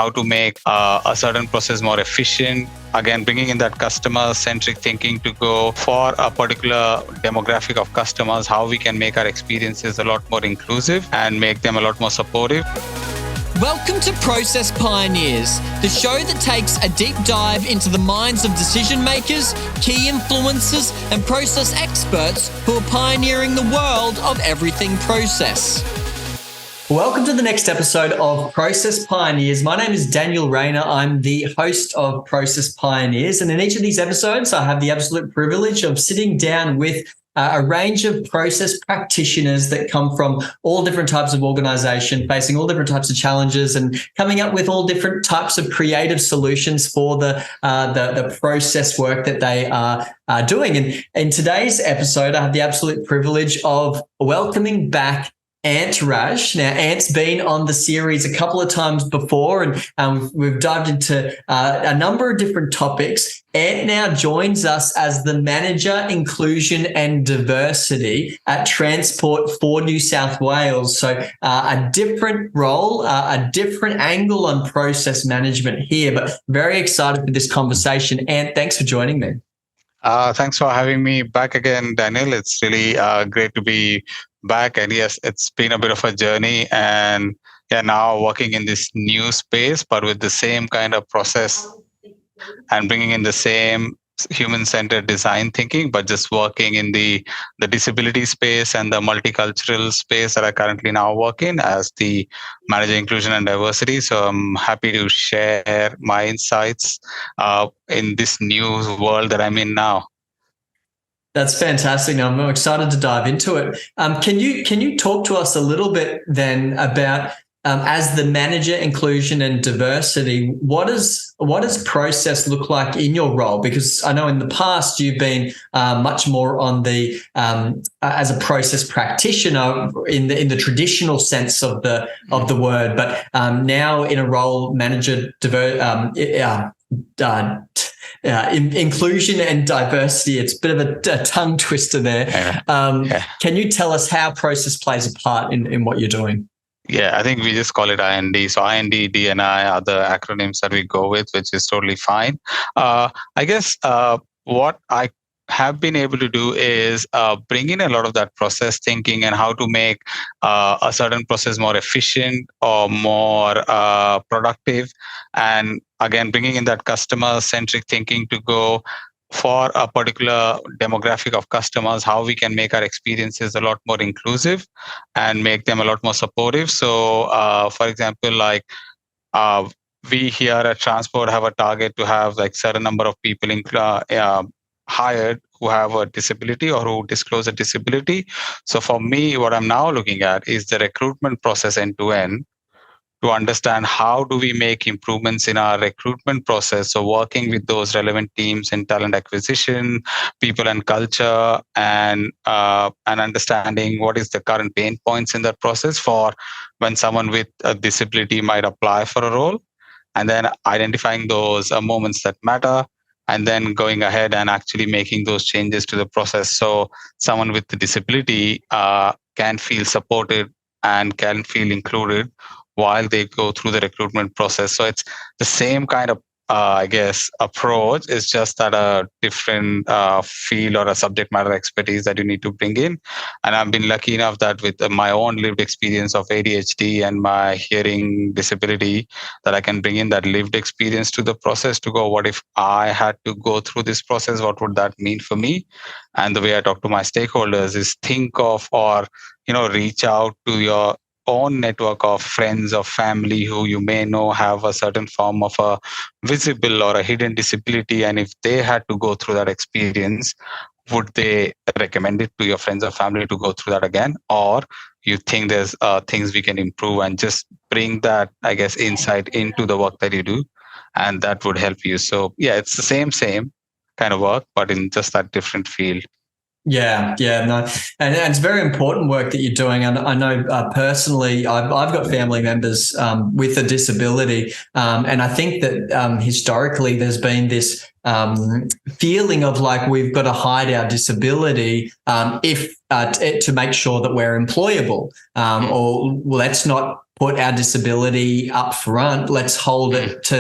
how to make a certain process more efficient. Again, bringing in that customer-centric thinking to go for a particular demographic of customers, how we can make our experiences a lot more inclusive and make them a lot more supportive. Welcome to Process Pioneers, the show that takes a deep dive into the minds of decision makers, key influencers, and process experts who are pioneering the world of everything process. Welcome to the next episode of Process Pioneers. My name is Daniel Rayner. I'm the host of Process Pioneers. And in each of these episodes, I have the absolute privilege of sitting down with a range of process practitioners that come from all different types of organization, facing all different types of challenges and coming up with all different types of creative solutions for the process work that they are doing. And in today's episode, I have the absolute privilege of welcoming back Antriksh. Now, Ant's been on the series a couple of times before, and we've dived into a number of different topics. Ant now joins us as the Manager, Inclusion and Diversity at Transport for New South Wales. So a different role, a different angle on process management here, but very excited for this conversation. Ant, thanks for joining me. Thanks for having me back again, Daniel. It's really great to be back. And yes, it's been a bit of a journey. And now working in this new space, but with the same kind of process and bringing in the same human-centered design thinking, but just working in the disability space and the multicultural space that I currently now work in as the Manager, Inclusion and Diversity. So I'm happy to share my insights in this new world that I'm in now. That's fantastic. I'm excited to dive into it. Can you talk to us a little bit then about as the Manager, Inclusion and Diversity, what does process look like in your role? Because I know in the past you've been much more on the as a process practitioner in the traditional sense of the word, but now in a role Manager, inclusion and diversity. It's a bit of a tongue twister there. Can you tell us how process plays a part in what you're doing? Yeah, I think we just call it I&D. So I&D, D&I are the acronyms that we go with, which is totally fine. I guess what I have been able to do is bring in a lot of that process thinking and how to make a certain process more efficient or more productive. And again, bringing in that customer-centric thinking to go for a particular demographic of customers, how we can make our experiences a lot more inclusive and make them a lot more supportive. So, for example, like we here at Transport have a target to have like certain number of people hired who have a disability or who disclose a disability. So for me, what I'm now looking at is the recruitment process end to end, to understand how do we make improvements in our recruitment process. So working with those relevant teams in talent acquisition, people and culture, and understanding what is the current pain points in that process for when someone with a disability might apply for a role, and then identifying those moments that matter, and then going ahead and actually making those changes to the process so someone with the disability can feel supported and can feel included while they go through the recruitment process. So it's the same kind of, approach. It's just that a different field or a subject matter expertise that you need to bring in. And I've been lucky enough that with my own lived experience of ADHD and my hearing disability, that I can bring in that lived experience to the process to go, what if I had to go through this process? What would that mean for me? And the way I talk to my stakeholders is think of or, reach out to your own network of friends or family who you may know have a certain form of a visible or a hidden disability. And if they had to go through that experience, would they recommend it to your friends or family to go through that again? Or you think there's things we can improve and just bring that, insight into the work that you do, and that would help you. So yeah, it's the same kind of work, but in just that different field. Yeah, no, and it's very important work that you're doing. And I know personally, I've got family members with a disability, and I think that historically there's been this feeling of like we've got to hide our disability if to make sure that we're employable, or let's not put our disability up front. Let's hold it to,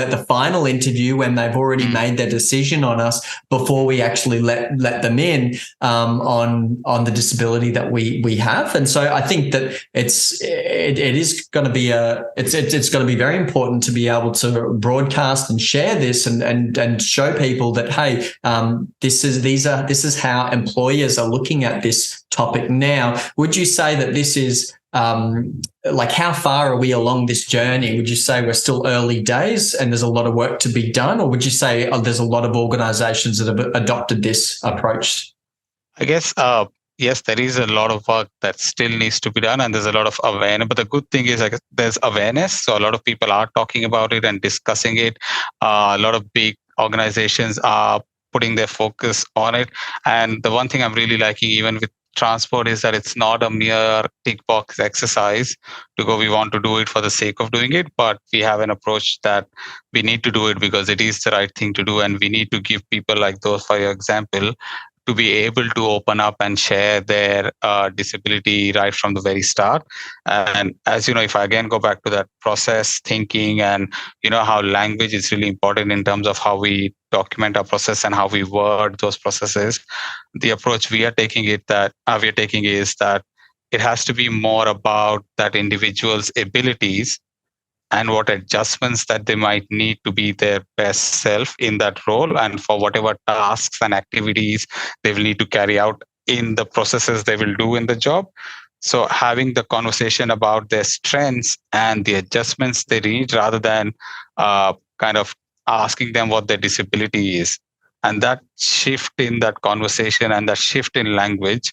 the final interview when they've already made their decision on us before we actually let them in on the disability that we have. And so I think that it is going to be it's going to be very important to be able to broadcast and share this and show people that, hey, this is how employers are looking at this topic now. Would you say that this is how far are we along this journey? Would you say we're still early days and there's a lot of work to be done, or would you say there's a lot of organizations that have adopted this approach? I guess, yes, there is a lot of work that still needs to be done, and there's a lot of awareness. But the good thing is, I guess, there's awareness. So a lot of people are talking about it and discussing it. A lot of big organizations are putting their focus on it. And the one thing I'm really liking, even with transport, is that it's not a mere tick box exercise to go, we want to do it for the sake of doing it, but we have an approach that we need to do it because it is the right thing to do. And we need to give people like those, for your example, to be able to open up and share their disability right from the very start. And as you know, if I again go back to that process thinking and, how language is really important in terms of how we document our process and how we word those processes, the approach we are taking is that it has to be more about that individual's abilities and what adjustments that they might need to be their best self in that role, and for whatever tasks and activities they will need to carry out in the processes they will do in the job. So having the conversation about their strengths and the adjustments they need, rather than kind of asking them what their disability is. And that shift in that conversation and that shift in language,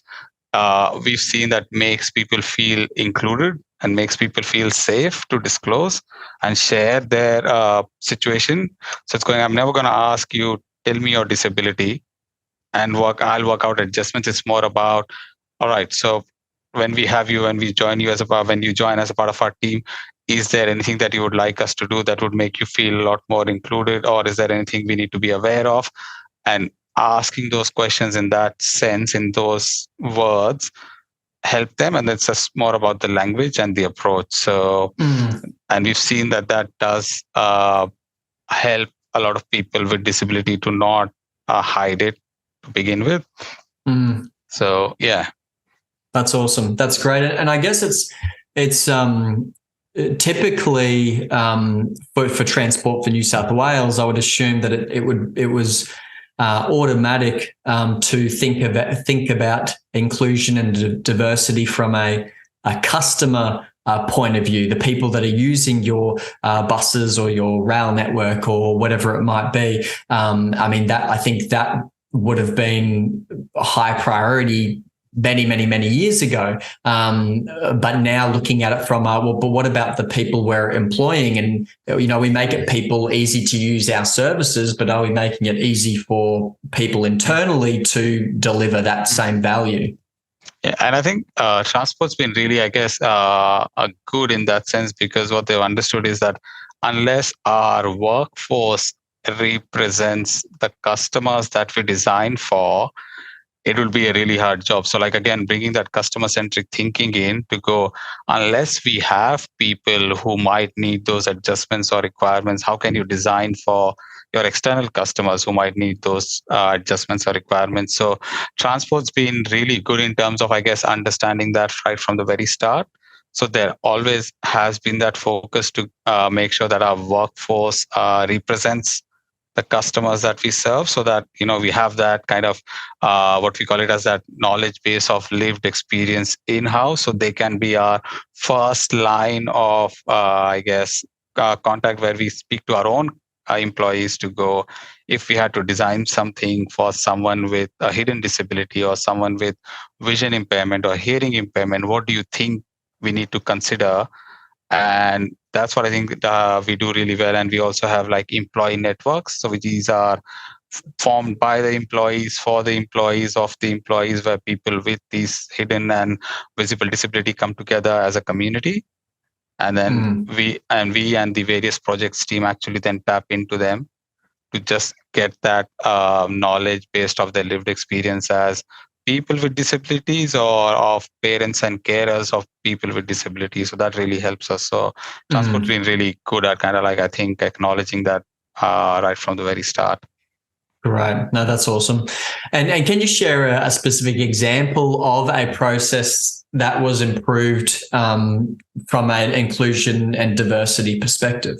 we've seen that makes people feel included and makes people feel safe to disclose and share their situation. So it's going, I'm never going to ask you, tell me your disability and I'll work out adjustments. It's more about, all right, so when we have you and we join you when you join as a part of our team, is there anything that you would like us to do that would make you feel a lot more included? Or is there anything we need to be aware of? And asking those questions in that sense, in those words, help them. And it's just more about the language and the approach. So, and we've seen that does help a lot of people with disability to not hide it to begin with. So, yeah. That's awesome. That's great. And I guess it's typically for Transport for New South Wales, I would assume that it was automatic to think about inclusion and diversity from a customer point of view, the people that are using your buses or your rail network or whatever it might be. I think that would have been a high priority many years ago. But now looking at it from, but what about the people we're employing? And, we make it people easy to use our services, but are we making it easy for people internally to deliver that same value? Yeah, and I think transport's been really, I guess, good in that sense, because what they've understood is that unless our workforce represents the customers that we design for, it will be a really hard job. So again, bringing that customer-centric thinking in to go, unless we have people who might need those adjustments or requirements, how can you design for your external customers who might need those adjustments or requirements? So transport's been really good in terms of, I guess, understanding that right from the very start. So there always has been that focus to make sure that our workforce represents the customers that we serve, so that we have that kind of what we call it as that knowledge base of lived experience in-house, so they can be our first line of contact, where we speak to our own employees to go, if we had to design something for someone with a hidden disability or someone with vision impairment or hearing impairment, what do you think we need to consider? And that's what I think we do really well. And we also have employee networks. So these are formed by the employees, for the employees of the employees, where people with these hidden and visible disability come together as a community. And then we and the various projects team actually then tap into them to just get that knowledge based off their lived experience as people with disabilities or of parents and carers of people with disabilities. So that really helps us. So transport been really good at kind of like, I think, acknowledging that right from the very start. Right. No, that's awesome. And can you share a specific example of a process that was improved from an inclusion and diversity perspective?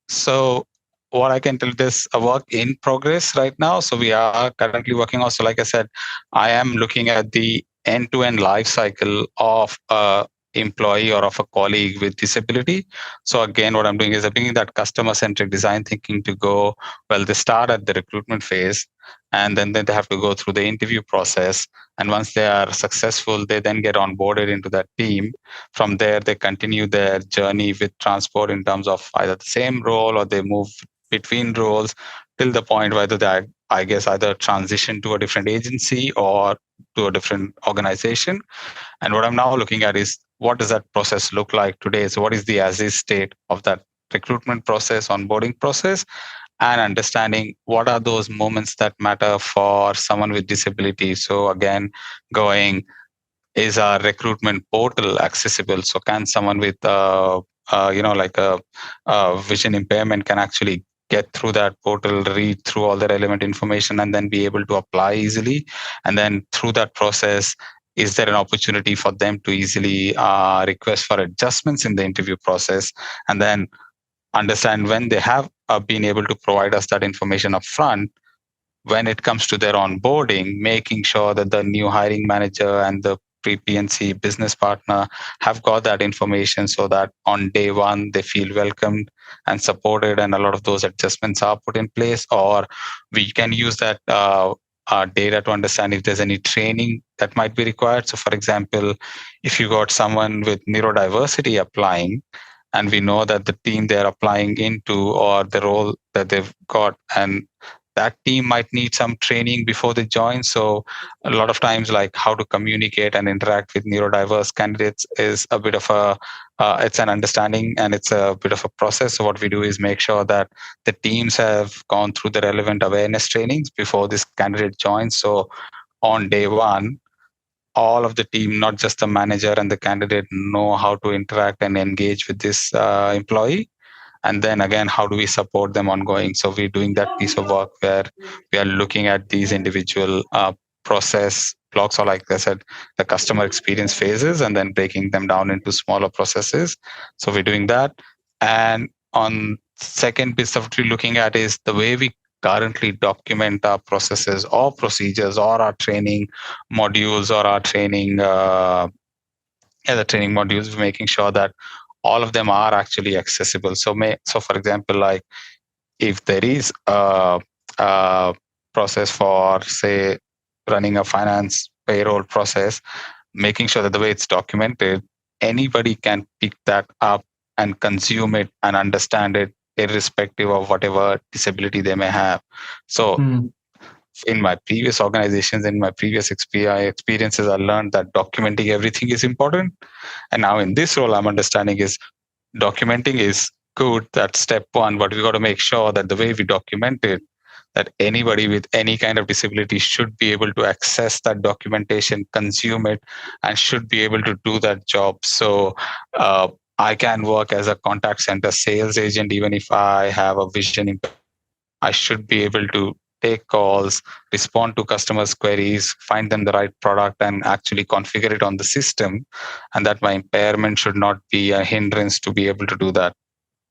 So what I can tell, this a work in progress right now. So we are currently working on. So like I said, I am looking at the end-to-end life cycle of a employee or of a colleague with disability. So again, what I'm doing is I'm bringing that customer-centric design thinking to go, well, they start at the recruitment phase, and then they have to go through the interview process. And once they are successful, they then get onboarded into that team. From there, they continue their journey with transport in terms of either the same role or they move between roles till the point whether they, I guess, either transition to a different agency or to a different organization. And what I'm now looking at is what does that process look like today? So what is the as-is state of that recruitment process, onboarding process, and understanding what are those moments that matter for someone with disability. So again, going, is our recruitment portal accessible? So can someone with like a vision impairment can actually get through that portal, read through all the relevant information, and then be able to apply easily? And then through that process, is there an opportunity for them to easily request for adjustments in the interview process? And then understand when they have been able to provide us that information up front, when it comes to their onboarding, making sure that the new hiring manager and the pre-PNC business partner have got that information so that on day one they feel welcomed and supported, and a lot of those adjustments are put in place. Or we can use that data to understand if there's any training that might be required. So for example, if you got someone with neurodiversity applying, and we know that the team they're applying into or the role that they've got, and that team might need some training before they join. So a lot of times, like how to communicate and interact with neurodiverse candidates is a bit of it's an understanding and it's a bit of a process. So what we do is make sure that the teams have gone through the relevant awareness trainings before this candidate joins. So on day one, all of the team, not just the manager and the candidate, know how to interact and engage with this employee. And then again, how do we support them ongoing? So we're doing that piece of work where we are looking at these individual process blocks, or like I said, the customer experience phases, and then breaking them down into smaller processes. So we're doing that. And on second piece of what we're looking at is the way we currently document our processes or procedures or our training modules or our training, the training modules, making sure that all of them are actually accessible. So for example, like if there is a process for, say, running a finance payroll process, making sure that the way it's documented, anybody can pick that up and consume it and understand it, irrespective of whatever disability they may have. So in my previous organizations, in my previous experiences, I learned that documenting everything is important. And now in this role, I'm understanding is documenting is good. That's step one, but we got to make sure that the way we document it, that anybody with any kind of disability should be able to access that documentation, consume it, and should be able to do that job. So I can work as a contact center sales agent, even if I have a vision impairment. I should be able to take calls, respond to customers' queries, find them the right product, and actually configure it on the system. And that my impairment should not be a hindrance to be able to do that.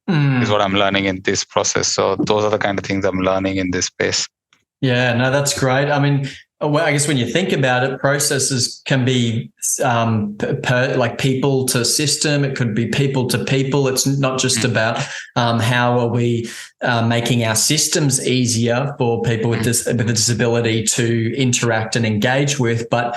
Is what I'm learning in this process. So those are the kind of things I'm learning in this space. Yeah, no, that's great. I mean, I guess when you think about it, processes can be like people to system. It could be people to people. It's not just about how are we making our systems easier for people with a disability to interact and engage with, but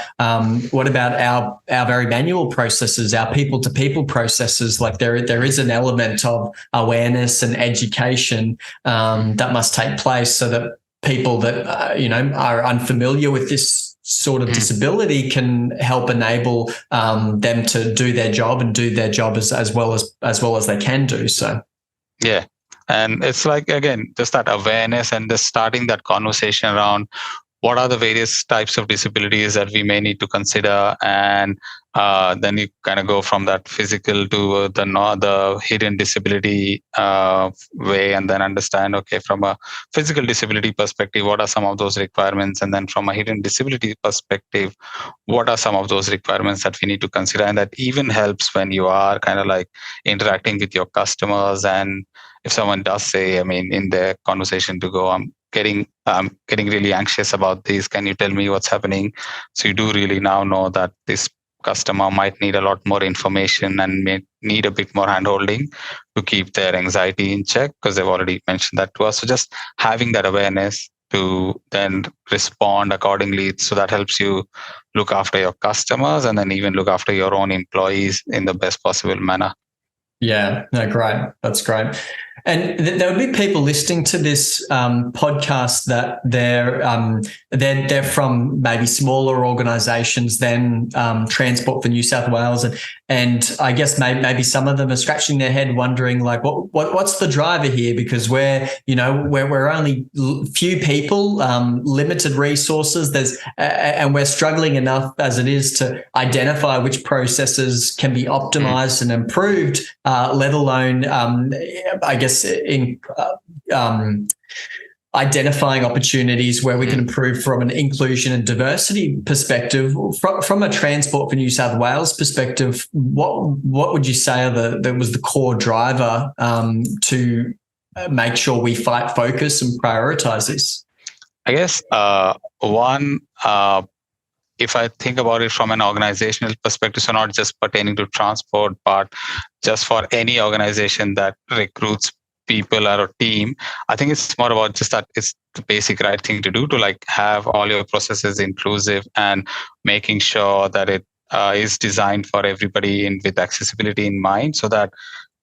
what about our very manual processes, our people to people processes? Like there is an element of awareness and education that must take place so that people that are unfamiliar with this sort of disability can help enable them to do their job and do their job as well as they can do. So yeah, and it's like, again, just that awareness and just starting that conversation around what are the various types of disabilities that we may need to consider, and then you kind of go from that physical to the hidden disability way, and then understand, okay, from a physical disability perspective, what are some of those requirements, and then from a hidden disability perspective, what are some of those requirements that we need to consider. And that even helps when you are kind of like interacting with your customers, and if someone does say, I mean, in their conversation to go, I'm getting really anxious about this, can you tell me what's happening? So you do really now know that this customer might need a lot more information and may need a bit more handholding to keep their anxiety in check, because they've already mentioned that to us. So just having that awareness to then respond accordingly, so that helps you look after your customers and then even look after your own employees in the best possible manner. Yeah, no, great. That's great. And there would be people listening to this podcast that they're from maybe smaller organisations than Transport for New South Wales, and I guess maybe some of them are scratching their head, wondering like, what's the driver here? Because we're only few people, limited resources. And we're struggling enough as it is to identify which processes can be optimised and improved, let alone, I guess, in identifying opportunities where we can improve from an inclusion and diversity perspective. From a Transport for New South Wales perspective, what would you say that was the core driver to make sure we focus and prioritise this? I guess one, if I think about it from an organizational perspective, so not just pertaining to transport, but just for any organization that recruits people or a team, I think it's more about just that it's the basic right thing to do, to like have all your processes inclusive and making sure that it is designed for everybody with accessibility in mind, so that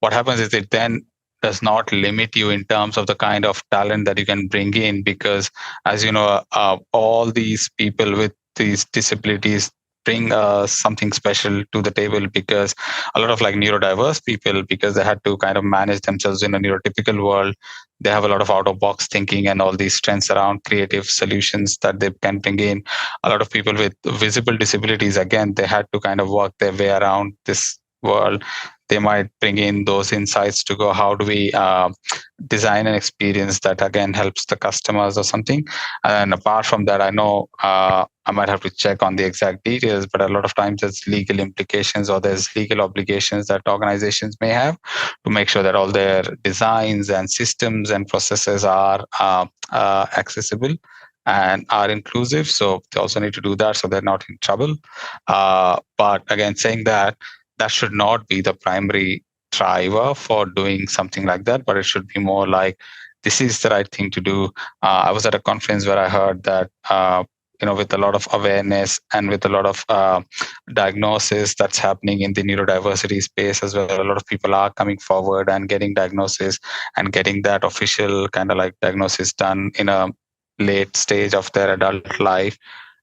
what happens is it then does not limit you in terms of the kind of talent that you can bring in, because as you know, all these people with these disabilities bring something special to the table, because a lot of like neurodiverse people, because they had to kind of manage themselves in a neurotypical world, they have a lot of out of box thinking and all these strengths around creative solutions that they can bring in. A lot of people with visible disabilities, again, they had to kind of work their way around this world. They might bring in those insights to go, how do we design an experience that again helps the customers or something. And apart from that, I know I might have to check on the exact details, but a lot of times there's legal implications or there's legal obligations that organizations may have to make sure that all their designs and systems and processes are accessible and are inclusive. So they also need to do that so they're not in trouble. But again, saying that should not be the primary driver for doing something like that, but it should be more like, this is the right thing to do. I was at a conference where I heard that, with a lot of awareness and with a lot of diagnosis that's happening in the neurodiversity space as well, a lot of people are coming forward and getting diagnosis and getting that official kind of like diagnosis done in a late stage of their adult life.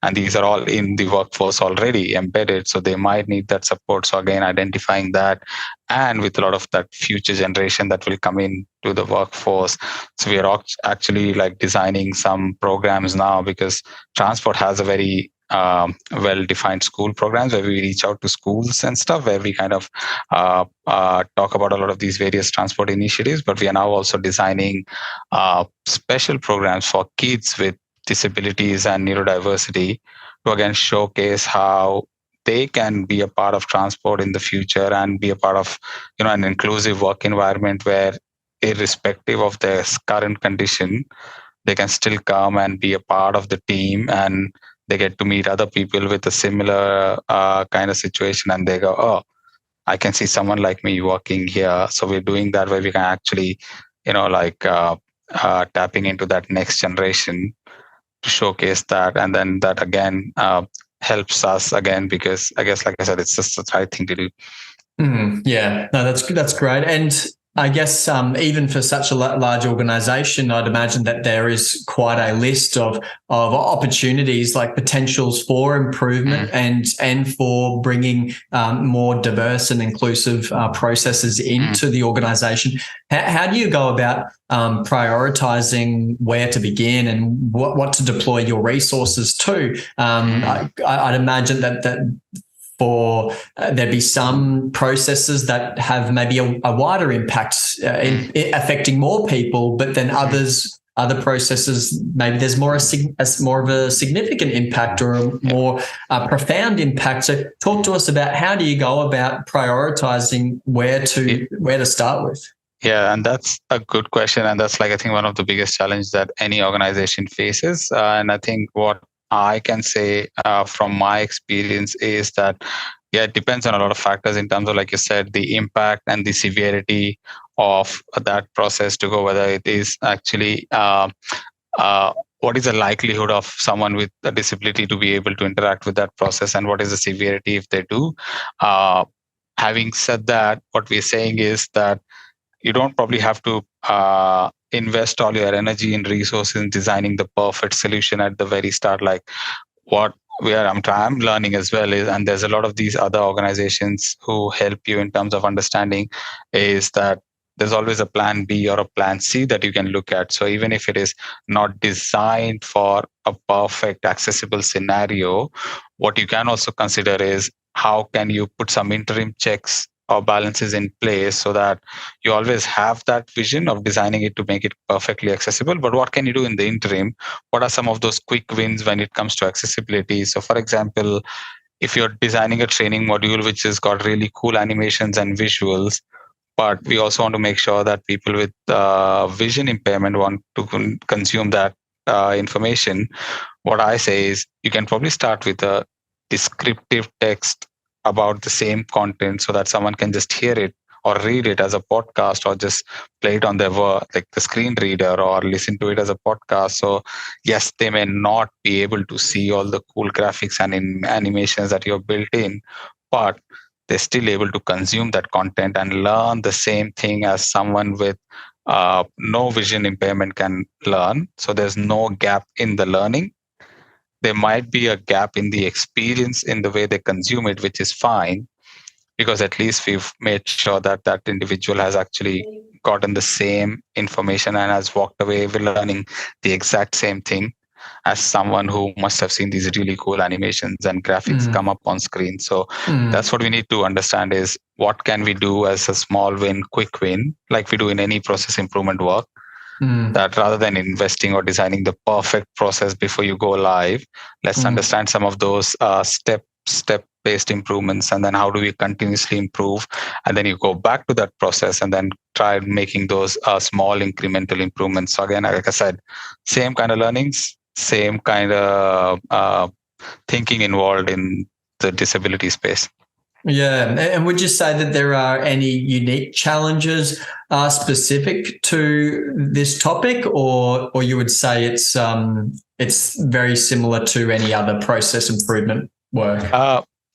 And these are all in the workforce already embedded, so they might need that support. So again, identifying that, and with a lot of that future generation that will come into the workforce. So we are actually like designing some programs now, because transport has a very well-defined school programs where we reach out to schools and stuff, where we kind of talk about a lot of these various transport initiatives. But we are now also designing special programs for kids with disabilities and neurodiversity to again showcase how they can be a part of transport in the future and be a part of an inclusive work environment where, irrespective of their current condition, they can still come and be a part of the team, and they get to meet other people with a similar kind of situation, and they go, oh, I can see someone like me working here. So we're doing that where we can actually tapping into that next generation to showcase that. And then that again helps us again, because I guess, like I said, it's just the right thing to do. Yeah, no, that's great. And I guess even for such a large organization, I'd imagine that there is quite a list of opportunities, like potentials for improvement and for bringing more diverse and inclusive processes into the organization. How do you go about prioritizing where to begin and what to deploy your resources to? I'd imagine that for there'd be some processes that have maybe a wider impact in affecting more people, but then other processes, maybe there's more of a significant impact or a more profound impact. So talk to us about how do you go about prioritizing where to start with? Yeah, and that's a good question. And that's I think one of the biggest challenges that any organization faces. And I think what I can say from my experience is that, yeah, it depends on a lot of factors in terms of, like you said, the impact and the severity of that process to go, whether it is actually what is the likelihood of someone with a disability to be able to interact with that process, and what is the severity if they do. Having said that, what we're saying is that you don't probably have to invest all your energy and resources in designing the perfect solution at the very start. Like what I'm learning as well is, and there's a lot of these other organizations who help you in terms of understanding, is that there's always a plan B or a plan C that you can look at. So even if it is not designed for a perfect accessible scenario, what you can also consider is how can you put some interim checks or balances in place so that you always have that vision of designing it to make it perfectly accessible. But what can you do in the interim? What are some of those quick wins when it comes to accessibility? So for example, if you're designing a training module which has got really cool animations and visuals, but we also want to make sure that people with vision impairment want to consume that information, what I say is you can probably start with a descriptive text about the same content so that someone can just hear it or read it as a podcast or just play it on their like the screen reader or listen to it as a podcast. So yes, they may not be able to see all the cool graphics and animations that you've built in, but they're still able to consume that content and learn the same thing as someone with no vision impairment can learn. So there's no gap in the learning. There might be a gap in the experience in the way they consume it, which is fine, because at least we've made sure that that individual has actually gotten the same information and has walked away with learning the exact same thing as someone who must have seen these really cool animations and graphics come up on screen. So that's what we need to understand is what can we do as a small win, quick win, like we do in any process improvement work. That rather than investing or designing the perfect process before you go live, let's understand some of those step-based improvements, and then how do we continuously improve, and then you go back to that process and then try making those small incremental improvements. So again, like I said, same kind of learnings, same kind of thinking involved in the disability space. Yeah, and would you say that there are any unique challenges specific to this topic, or you would say it's very similar to any other process improvement work?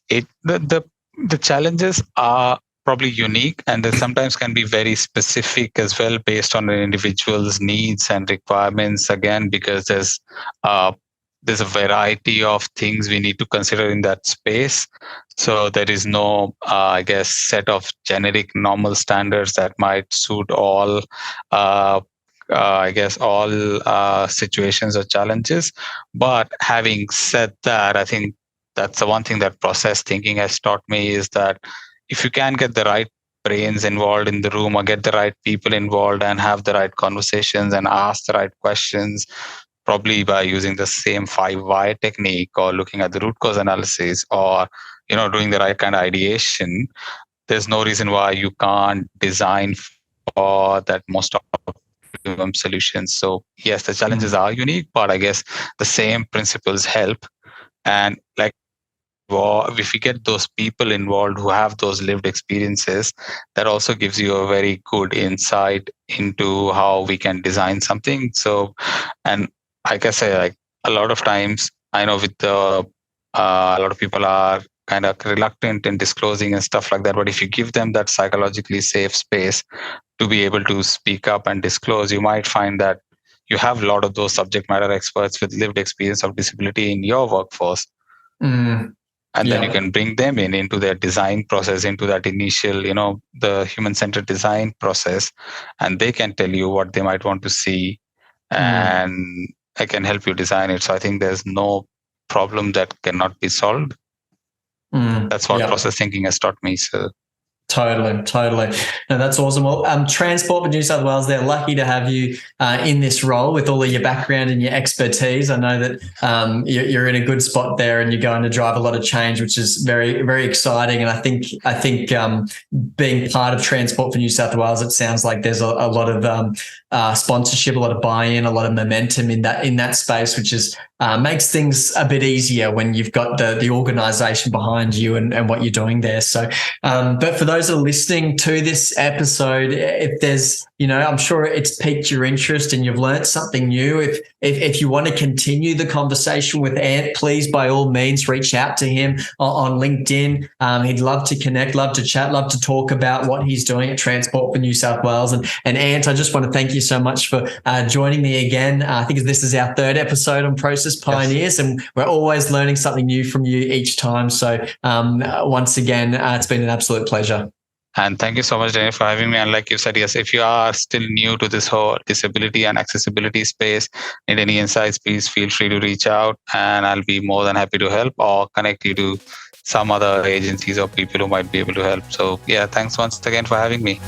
The challenges are probably unique, and they sometimes can be very specific as well, based on an individual's needs and requirements. Again, because there's a variety of things we need to consider in that space. So there is no, I guess, set of generic normal standards that might suit all, all situations or challenges. But having said that, I think that's the one thing that process thinking has taught me is that if you can get the right brains involved in the room or get the right people involved and have the right conversations and ask the right questions, probably by using the same 5 why technique or looking at the root cause analysis or doing the right kind of ideation, there's no reason why you can't design for that most optimum solution. So yes, the challenges are unique, but I guess the same principles help. And like, if you get those people involved who have those lived experiences, that also gives you a very good insight into how we can design something. So, and like I say, like a lot of times, I know with a lot of people are kind of reluctant in disclosing and stuff like that. But if you give them that psychologically safe space to be able to speak up and disclose, you might find that you have a lot of those subject matter experts with lived experience of disability in your workforce. And then you can bring them into their design process, into that initial, the human-centered design process, and they can tell you what they might want to see, and I can help you design it. So I think there's no problem that cannot be solved. That's what process thinking has taught me. So Totally. No, that's awesome. Well, Transport for New South Wales, they're lucky to have you in this role with all of your background and your expertise. I know that you're in a good spot there, and you're going to drive a lot of change, which is very, very exciting. And I think being part of Transport for New South Wales, it sounds like there's a lot of sponsorship, a lot of buy-in, a lot of momentum in that space, which is makes things a bit easier when you've got the organisation behind you and what you're doing there. So, but for those that are listening to this episode, if there's, I'm sure it's piqued your interest and you've learned something new. If you want to continue the conversation with Ant, please, by all means, reach out to him on LinkedIn. He'd love to connect, love to chat, love to talk about what he's doing at Transport for New South Wales. And Ant, I just want to thank you so much for joining me again. I think this is our third episode on Process Pioneers, and we're always learning something new from you each time. So once again, it's been an absolute pleasure. And thank you so much, Daniel, for having me. And like you said, yes, if you are still new to this whole disability and accessibility space, need any insights, please feel free to reach out, and I'll be more than happy to help or connect you to some other agencies or people who might be able to help. So yeah, thanks once again for having me.